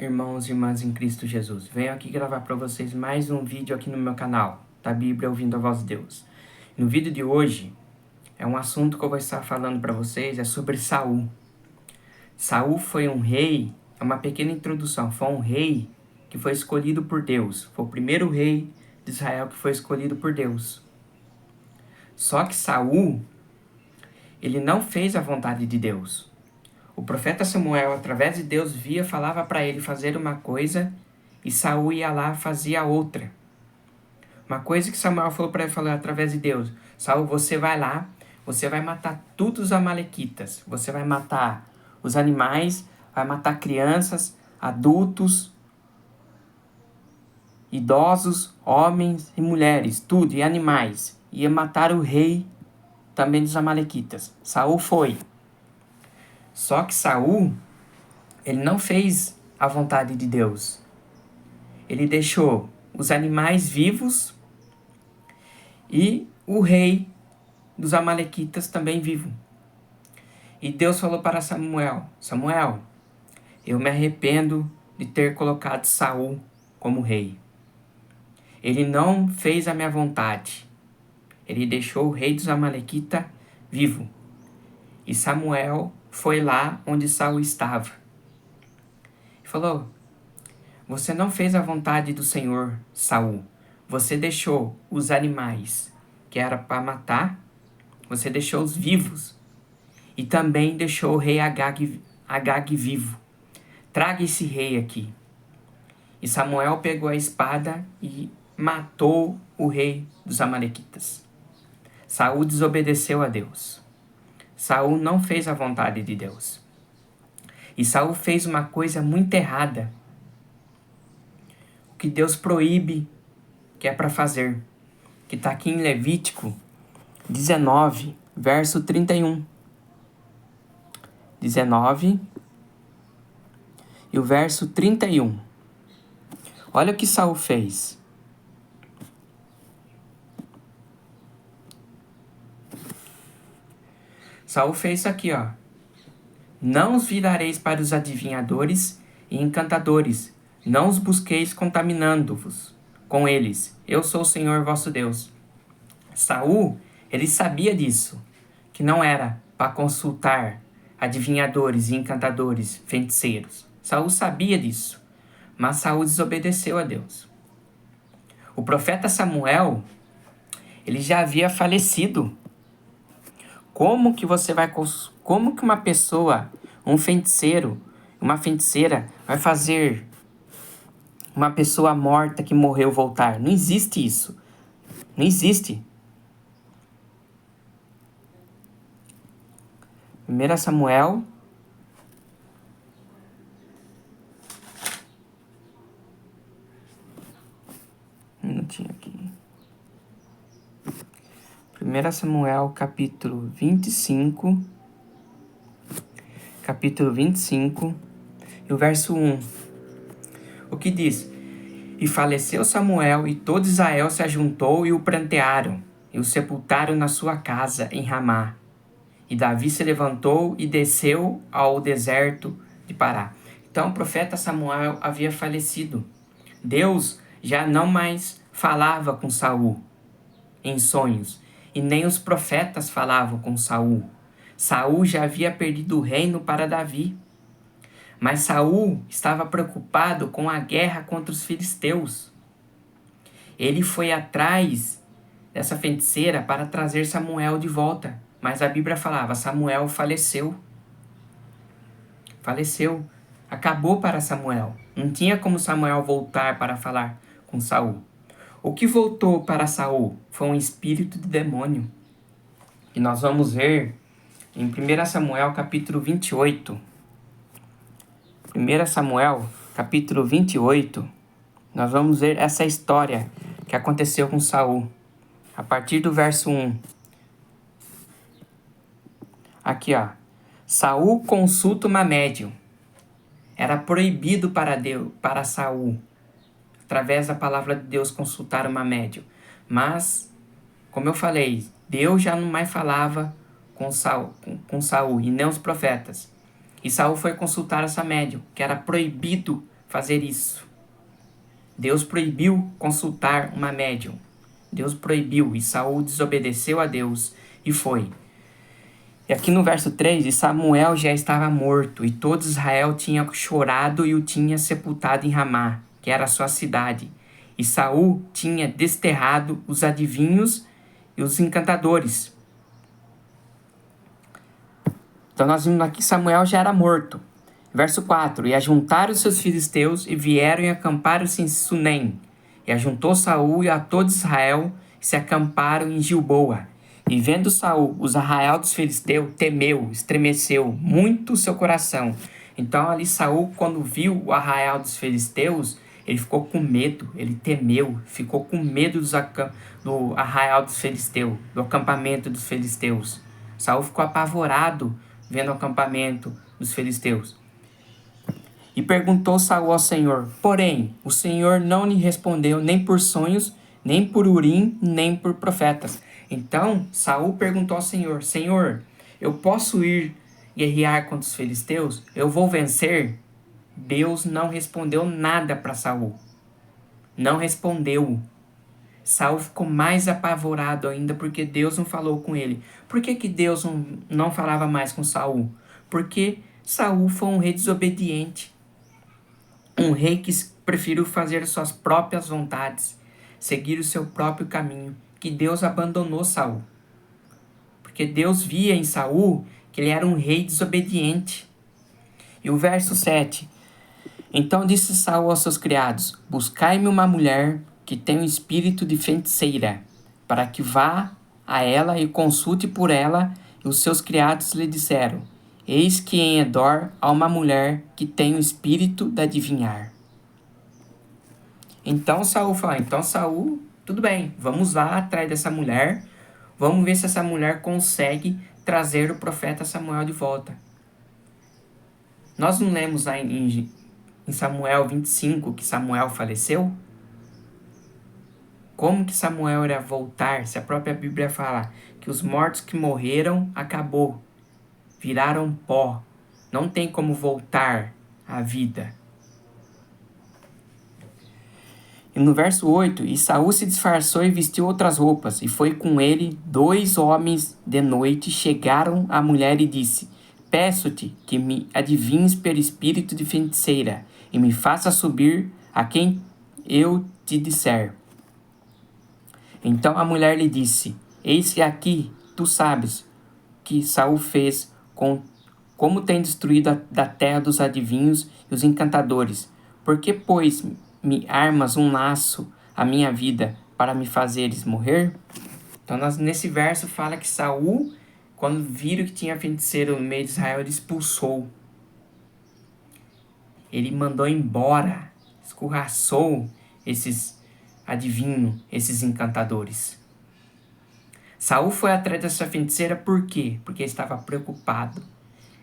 irmãos e irmãs em Cristo Jesus. Venho aqui gravar para vocês mais um vídeo aqui no meu canal, da Bíblia Ouvindo a Voz de Deus. No vídeo de hoje, é um assunto que eu vou estar falando para vocês, é sobre Saul. Saul foi um rei, é uma pequena introdução, foi um rei que foi escolhido por Deus. Foi o primeiro rei de Israel que foi escolhido por Deus. Só que Saul, ele não fez a vontade de Deus. O profeta Samuel, através de Deus, falava para ele fazer uma coisa e Saul ia lá e fazia outra. Uma coisa que Samuel falou para ele falar através de Deus: Saul, você vai lá, você vai matar todos os amalequitas. Você vai matar os animais, vai matar crianças, adultos, idosos, homens e mulheres, tudo, e animais. Ia matar o rei também dos amalequitas. Saul foi. Só que Saul, ele não fez a vontade de Deus. Ele deixou os animais vivos e o rei dos amalequitas também vivo. E Deus falou para Samuel: Samuel, eu me arrependo de ter colocado Saul como rei. Ele não fez a minha vontade. Ele deixou o rei dos amalequitas vivo. E Samuel foi lá onde Saul estava. E falou: você não fez a vontade do Senhor, Saul. Você deixou os animais que era para matar, você deixou os vivos. E também deixou o rei Agag vivo. Traga esse rei aqui. E Samuel pegou a espada e matou o rei dos amalequitas. Saul desobedeceu a Deus. Saul não fez a vontade de Deus. E Saul fez uma coisa muito errada. O que Deus proíbe que é para fazer. Que está aqui em Levítico 19, verso 31. 19 e o verso 31. Olha o que Saul fez. Saul fez isso aqui, ó. Não os virareis para os adivinhadores e encantadores. Não os busqueis contaminando-vos com eles. Eu sou o Senhor vosso Deus. Saul, ele sabia disso. Que não era para consultar adivinhadores e encantadores, feiticeiros. Saul sabia disso. Mas Saul desobedeceu a Deus. O profeta Samuel, ele já havia falecido. Como que uma pessoa, um feiticeiro, uma feiticeira vai fazer uma pessoa morta que morreu voltar? Não existe isso. Não existe. 1 Samuel, um minutinho aqui. 1 Samuel, capítulo 25, e o verso 1. O que diz? E faleceu Samuel, e todo Israel se ajuntou e o prantearam, e o sepultaram na sua casa em Ramá. E Davi se levantou e desceu ao deserto de Pará. Então o profeta Samuel havia falecido. Deus já não mais falava com Saul em sonhos. E nem os profetas falavam com Saul. Saul já havia perdido o reino para Davi. Mas Saul estava preocupado com a guerra contra os filisteus. Ele foi atrás dessa feiticeira para trazer Samuel de volta. Mas a Bíblia falava: Samuel faleceu. Faleceu. Acabou para Samuel. Não tinha como Samuel voltar para falar com Saul. O que voltou para Saul foi um espírito de demônio. E nós vamos ver em 1 Samuel capítulo 28. 1 Samuel capítulo 28. Nós vamos ver essa história que aconteceu com Saul. A partir do verso 1. Aqui, ó. Saul consulta uma médium. Era proibido para Saul, através da palavra de Deus, consultar uma médium. Mas, como eu falei, Deus já não mais falava com Saul e nem os profetas. E Saul foi consultar essa médium, que era proibido fazer isso. Deus proibiu consultar uma médium. Deus proibiu, e Saul desobedeceu a Deus e foi. E aqui no verso 3, Samuel já estava morto, e todo Israel tinha chorado e o tinha sepultado em Ramá, que era a sua cidade. E Saul tinha desterrado os adivinhos e os encantadores. Então nós vimos aqui que Samuel já era morto. Verso 4, e ajuntaram os seus filisteus e vieram e acamparam-se em Sunem. E ajuntou Saul e a todo Israel e se acamparam em Gilboa. E vendo Saul os arraial dos filisteus, temeu, estremeceu muito o seu coração. Então ali Saul, quando viu o arraial dos filisteus, ele ficou com medo, ele temeu, ficou com medo do arraial dos filisteus, do acampamento dos filisteus. Saul ficou apavorado vendo o acampamento dos filisteus. E perguntou Saul ao Senhor, porém, o Senhor não lhe respondeu nem por sonhos, nem por Urim, nem por profetas. Então, Saul perguntou ao Senhor, Senhor, eu posso ir guerrear contra os filisteus? Eu vou vencer? Deus não respondeu nada para Saul. Não respondeu. Saul ficou mais apavorado ainda porque Deus não falou com ele. Por que Deus não falava mais com Saul? Porque Saul foi um rei desobediente. Um rei que preferiu fazer suas próprias vontades, seguir o seu próprio caminho, que Deus abandonou Saul. Porque Deus via em Saul que ele era um rei desobediente. E o verso 7. Então disse Saul aos seus criados, buscai-me uma mulher que tem um espírito de feiticeira, para que vá a ela e consulte por ela. E os seus criados lhe disseram, eis que em Endor há uma mulher que tem o espírito de adivinhar. Então Saul, tudo bem, vamos lá atrás dessa mulher, vamos ver se essa mulher consegue trazer o profeta Samuel de volta. Nós não lemos lá em Samuel 25 que Samuel faleceu? Como que Samuel irá voltar se a própria Bíblia fala que os mortos que morreram acabou? Viraram pó. Não tem como voltar à vida. E no verso 8, e Saul se disfarçou e vestiu outras roupas, e foi com ele 2 homens de noite, chegaram à mulher e disse, peço-te que me adivinhes pelo espírito de feiticeira, e me faça subir a quem eu te disser. Então a mulher lhe disse, eis que aqui tu sabes que Saul fez como tem destruído da terra dos adivinhos e os encantadores. Por que, pois, me armas um laço à minha vida para me fazeres morrer? Então, nesse verso fala que Saul, quando viram que tinha feiticeiro no meio de Israel, ele expulsou. Ele mandou embora, escorraçou esses adivinhos, esses encantadores. Saul foi atrás dessa feiticeira por quê? Porque ele estava preocupado.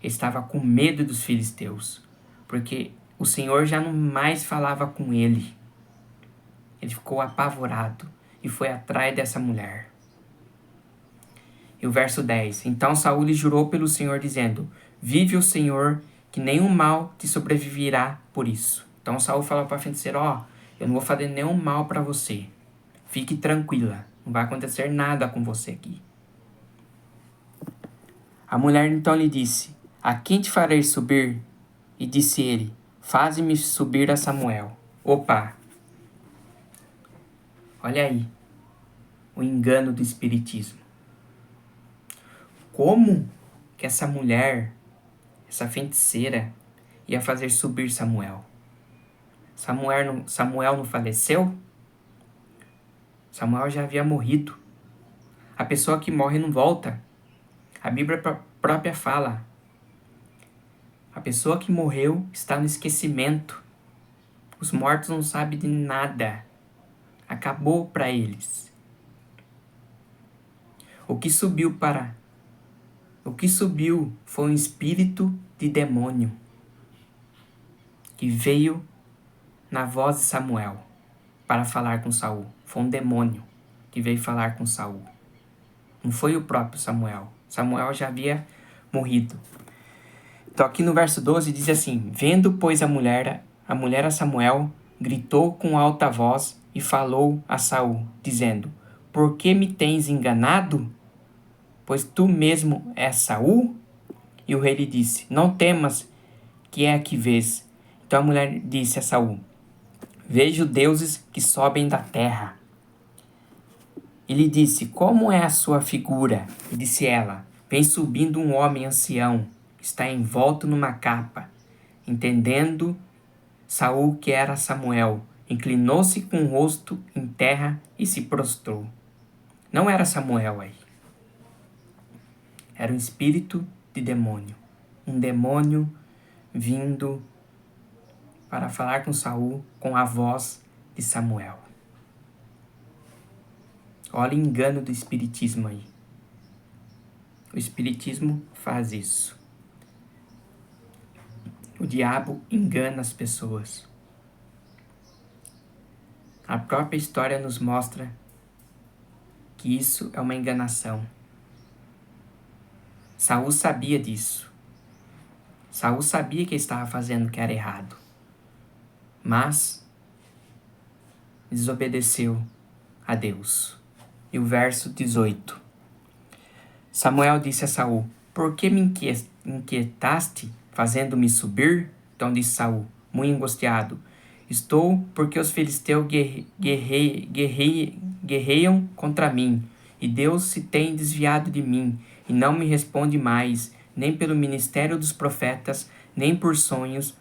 Ele estava com medo dos filisteus. Porque o Senhor já não mais falava com ele. Ele ficou apavorado e foi atrás dessa mulher. E o verso 10. Então Saul lhe jurou pelo Senhor, dizendo, vive o Senhor, que nenhum mal te sobreviverá por isso. Então Saul falou para a feiticeira, eu não vou fazer nenhum mal para você. Fique tranquila, não vai acontecer nada com você aqui. A mulher então lhe disse, a quem te farei subir? E disse ele, faze-me subir a Samuel. Opa! Olha aí, o engano do espiritismo. Como que essa mulher, essa feiticeira, ia fazer subir Samuel? Samuel não faleceu? Samuel já havia morrido. A pessoa que morre não volta. A Bíblia própria fala, a pessoa que morreu está no esquecimento. Os mortos não sabem de nada. Acabou para eles. O que subiu foi um espírito de demônio que veio na voz de Samuel para falar com Saul. Foi um demônio que veio falar com Saul. Não foi o próprio Samuel. Samuel já havia morrido. Então aqui no verso 12 diz assim, vendo, pois, a mulher a mulher a Samuel, gritou com alta voz e falou a Saul, dizendo: Por que me tens enganado? Pois tu mesmo és Saul? E o rei lhe disse: Não temas, que é que vês? Então a mulher disse a Saul: Vejo deuses que sobem da terra. E lhe disse: Como é a sua figura? E disse ela: Vem subindo um homem ancião, está envolto numa capa. Entendendo Saul que era Samuel, inclinou-se com o rosto em terra e se prostrou. Não era Samuel aí. Era um espírito de demônio. Um demônio vindo para falar com Saul com a voz de Samuel. Olha o engano do espiritismo aí. O espiritismo faz isso. O diabo engana as pessoas. A própria história nos mostra que isso é uma enganação. Saul sabia disso. Saul sabia que estava fazendo o que era errado. Mas desobedeceu a Deus. E o verso 18. Samuel disse a Saul: Por que me inquietaste, fazendo-me subir? Então disse Saul, muito angustiado: Estou porque os filisteus guerreiam contra mim, e Deus se tem desviado de mim, e não me responde mais, nem pelo ministério dos profetas, nem por sonhos.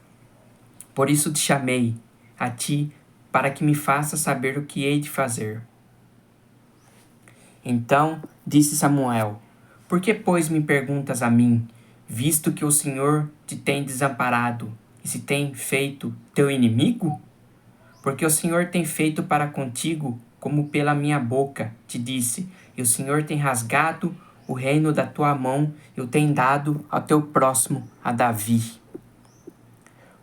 Por isso te chamei a ti, para que me faças saber o que hei de fazer. Então disse Samuel: Por que, pois, me perguntas a mim, visto que o Senhor te tem desamparado e se tem feito teu inimigo? Porque o Senhor tem feito para contigo como pela minha boca te disse, e o Senhor tem rasgado o reino da tua mão e o tem dado ao teu próximo, a Davi.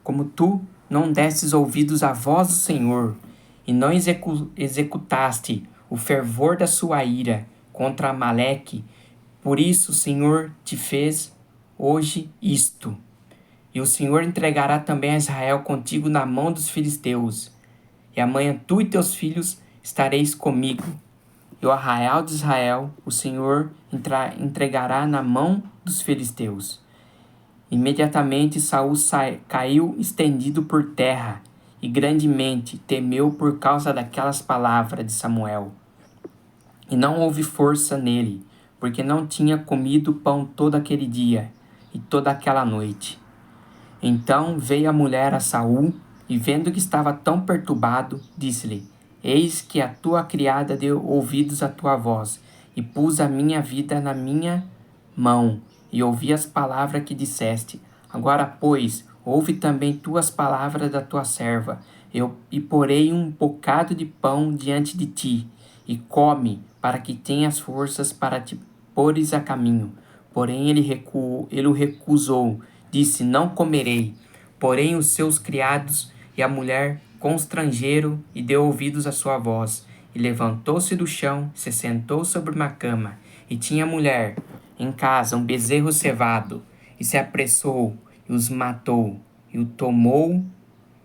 Como tu não destes ouvidos à voz do Senhor, e não executaste o fervor da sua ira contra Amaleque, por isso o Senhor te fez hoje isto. E o Senhor entregará também a Israel contigo na mão dos filisteus. E amanhã tu e teus filhos estareis comigo. E o arraial de Israel o Senhor entregará na mão dos filisteus. Imediatamente Saul caiu estendido por terra, e grandemente temeu por causa daquelas palavras de Samuel. E não houve força nele, porque não tinha comido pão todo aquele dia e toda aquela noite. Então veio a mulher a Saul, e vendo que estava tão perturbado, disse-lhe: Eis que a tua criada deu ouvidos à tua voz, e pus a minha vida na minha mão, e ouvi as palavras que disseste. Agora, pois, ouve também tu as palavras da tua serva. E porei um bocado de pão diante de ti, e come, para que tenhas forças para te pôres a caminho. Porém ele o recusou, disse: Não comerei. Porém os seus criados e a mulher constrangeram e deu ouvidos à sua voz. E levantou-se do chão, se sentou sobre uma cama. E tinha a mulher em casa um bezerro cevado. E se apressou e os matou. E o tomou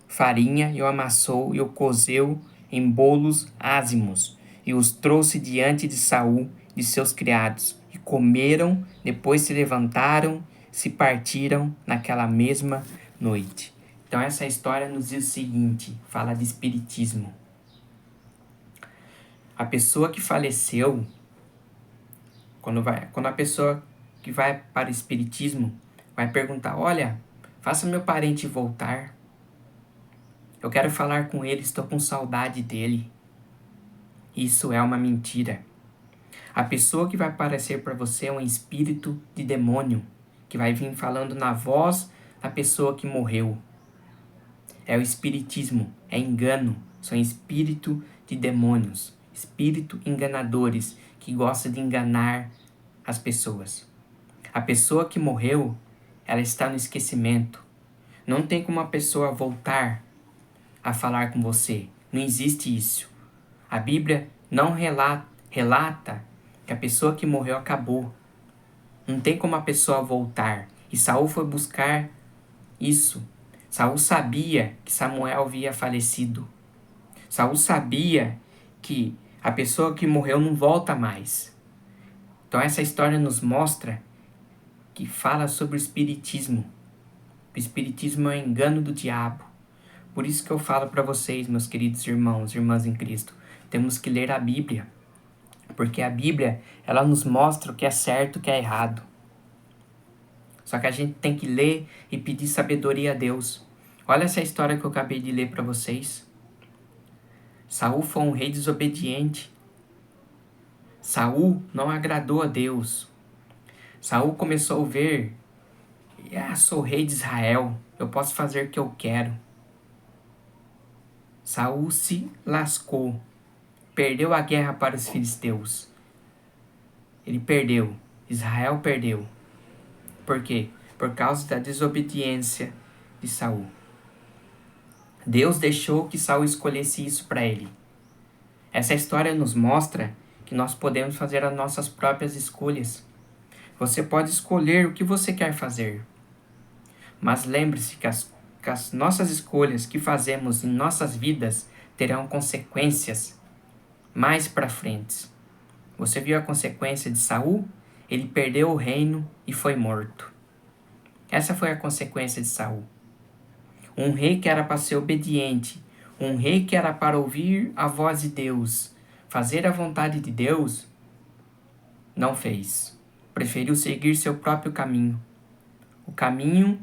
farinha e o amassou e o cozeu em bolos ázimos. E os trouxe diante de Saul e de seus criados. E comeram, depois se levantaram, se partiram naquela mesma noite. Então essa história nos diz o seguinte, fala de espiritismo. A pessoa que faleceu, quando a pessoa que vai para o espiritismo vai perguntar: olha, faça meu parente voltar. Eu quero falar com ele, estou com saudade dele. Isso é uma mentira. A pessoa que vai aparecer para você é um espírito de demônio, que vai vir falando na voz da pessoa que morreu. É o espiritismo, é engano, são espírito de demônios, espírito enganadores, que gosta de enganar as pessoas. A pessoa que morreu, ela está no esquecimento. Não tem como a pessoa voltar a falar com você. Não existe isso. A Bíblia não relata que a pessoa que morreu acabou. Não tem como a pessoa voltar. E Saul foi buscar isso. Saul sabia que Samuel havia falecido. Saul sabia que a pessoa que morreu não volta mais. Então essa história nos mostra que fala sobre o espiritismo. O espiritismo é o engano do diabo. Por isso que eu falo para vocês, meus queridos irmãos e irmãs em Cristo, temos que ler a Bíblia. Porque a Bíblia, ela nos mostra o que é certo e o que é errado. Só que a gente tem que ler e pedir sabedoria a Deus. Olha essa história que eu acabei de ler para vocês. Saul foi um rei desobediente. Saul não agradou a Deus. Saul começou a ver, sou rei de Israel, eu posso fazer o que eu quero. Saul se lascou, perdeu a guerra para os filisteus. Ele perdeu, Israel perdeu. Por quê? Por causa da desobediência de Saul. Deus deixou que Saul escolhesse isso para ele. Essa história nos mostra que nós podemos fazer as nossas próprias escolhas. Você pode escolher o que você quer fazer. Mas lembre-se que as nossas escolhas que fazemos em nossas vidas terão consequências mais para frente. Você viu a consequência de Saul? Ele perdeu o reino e foi morto. Essa foi a consequência de Saul. Um rei que era para ser obediente, um rei que era para ouvir a voz de Deus, fazer a vontade de Deus, não fez. Preferiu seguir seu próprio caminho. O caminho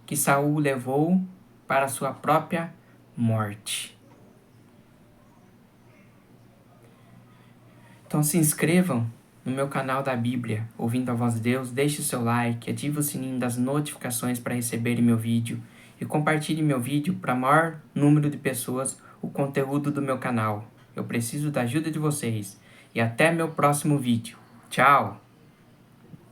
que Saul levou para sua própria morte. Então se inscrevam no meu canal da Bíblia, Ouvindo a Voz de Deus, deixe o seu like, ative o sininho das notificações para receberem meu vídeo e compartilhe meu vídeo para maior número de pessoas o conteúdo do meu canal. Eu preciso da ajuda de vocês e até meu próximo vídeo. Tchau!